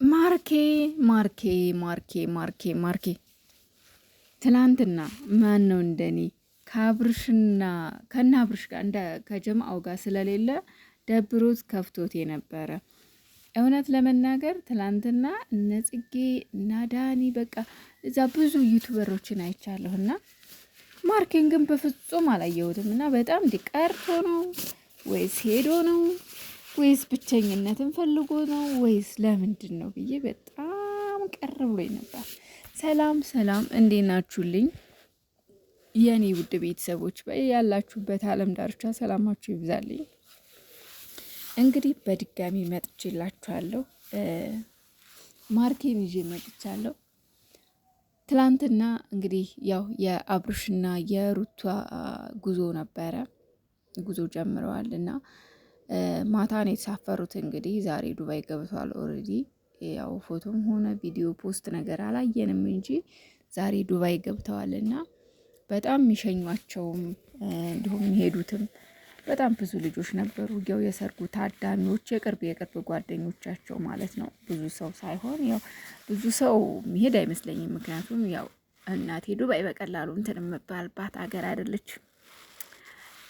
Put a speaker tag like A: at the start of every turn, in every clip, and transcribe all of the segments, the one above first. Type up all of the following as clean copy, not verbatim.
A: ማርኬ ማርኬ ማርኬ ማርኬ ማርኬ ትናንትና ማን ነው እንደኔ ከአብርሽና ከና አብርሽ ጋር እንደ ከጀማው ጋር ስለሌለ ደብሮት ከፍቶት የነበረ። እውነት ለመናገር ትናንትና እነ ጽጌ እና ዳኒ በቃ እዛ ብዙ ዩቲዩበሮችን አይቻለሁና ማርኬን ግን በፍጹም አላየሁትም እና በጣም እንዲቀርቶ ነው ወይስ ሄዶ ነው ወይስ ብቸኝነትን ፈልጎ ነው ወይስ ለምንድን ነው ብዬ በጣም ቀር ብሎኝ ነበር። ሰላም ሰላም፣ እንዴት ናችሁልኝ የኔ ውድ ቤተሰቦች? ያላችሁበት ዓለም ዳርቻ ሰላማችሁ ይብዛልኝ። እንግዲህ በድጋሚ መጥቼላችኋለሁ። ማርኬን ይዤ መጥቻለሁ። ትላንትና እንግዲህ ያው የአብርሽና የሩታ ጉዞ ነበረ። ጉዞ ጀምረዋል እና ማታ ነው የተሳፈሩት። እንግዲህ ዛሬ ዱባይ ገብቷል ኦልሬዲ። ያው ፎቶም ሆነ ቪዲዮ ፖስት ነገር አላየንም እንጂ ዛሬ ዱባይ ገብተዋል እና በጣም የሚሸኟቸውም እንዲሁም የሚሄዱትም በጣም ብዙ ልጆች ነበሩ። ያው የሰርጉ ታዳሚዎች የቅርብ ጓደኞቻቸው ማለት ነው። ብዙ ሰው ሳይሆን ያው ብዙ ሰው የሚሄድ አይመስለኝም። ምክንያቱም ያው እናቴ ዱባይ በቀላሉ እንትን የምባልባት ሀገር አይደለችም።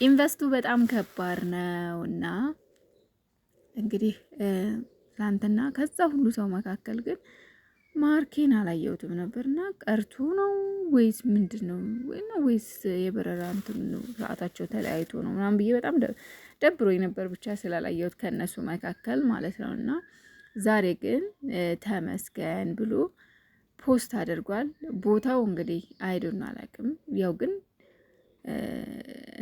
A: ኢንቨስቱ በጣም ከባድ ነው እና እንግዲህ ትናንትና ከዛ ሁሉ ሰው መካከል ግን ማርኬን አላየሁትም ነበርና ቀርቶ ነው ወይስ ምንድን ነው ወይስ የበረራ እንትን ሰዓታቸው ተለያይቶ ነው ምናምን ብዬ በጣም ደብሮኝ ነበር፣ ብቻ ስላላየሁት ከነሱ መካከል ማለት ነው። እና ዛሬ ግን ተመስገን ብሎ ፖስት አድርጓል። ቦታው እንግዲህ አይዶን አላውቅም፣ ያው ግን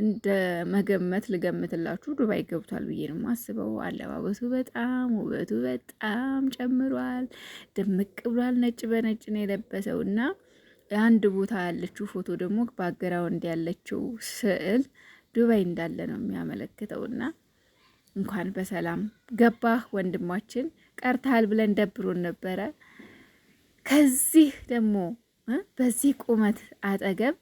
A: እንደ መገመት ልገምትላችሁ ዱባይ ገብቷል ብዬ ነው የማስበው። አለባበሱ በጣም ውበቱ በጣም ጨምሯል፣ ድምቅ ብሏል። ነጭ በነጭ ነው የለበሰው እና አንድ ቦታ ያለችው ፎቶ ደግሞ ባግራውንድ ያለችው ስዕል ዱባይ እንዳለ ነው የሚያመለክተው። እና እንኳን በሰላም ገባህ ወንድማችን፣ ቀርተሃል ብለን ደብሮን ነበረ። ከዚህ ደግሞ በዚህ ቁመት አጠገብ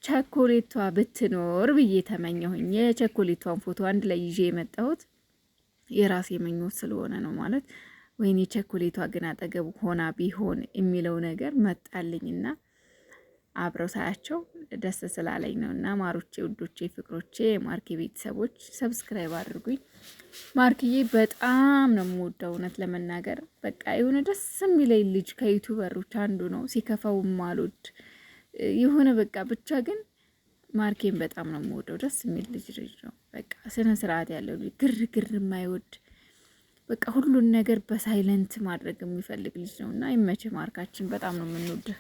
A: ቸኮሌቷ ብትኖር ብዬ ተመኘሁኝ። የቸኮሌቷን ፎቶ አንድ ላይ ይዤ የመጣሁት የራሴ ምኞት ስለሆነ ነው። ማለት ወይኔ ቸኮሌቷ ግን አጠገቡ ሆና ቢሆን የሚለው ነገር መጣልኝና አብረው ሳያቸው ደስ ስላለኝ ነው። እና ማሮቼ፣ ውዶቼ፣ ፍቅሮቼ፣ የማርኬ ቤተሰቦች ሰብስክራይብ አድርጉኝ። ማርክዬ በጣም ነው የምወደው እውነት ለመናገር በቃ የሆነ ደስ የሚለኝ ልጅ ከዩቱበሮች አንዱ ነው። ሲከፋው ማልወድ የሆነ በቃ ብቻ ግን ማርኬን በጣም ነው የምወደው። ደስ የሚል ልጅ ነው። በቃ ስነ ስርዓት ያለው ልጅ፣ ግርግር የማይወድ በቃ ሁሉን ነገር በሳይለንት ማድረግ የሚፈልግ ልጅ ነው እና ይመችህ ማርካችን፣ በጣም ነው የምንወደው።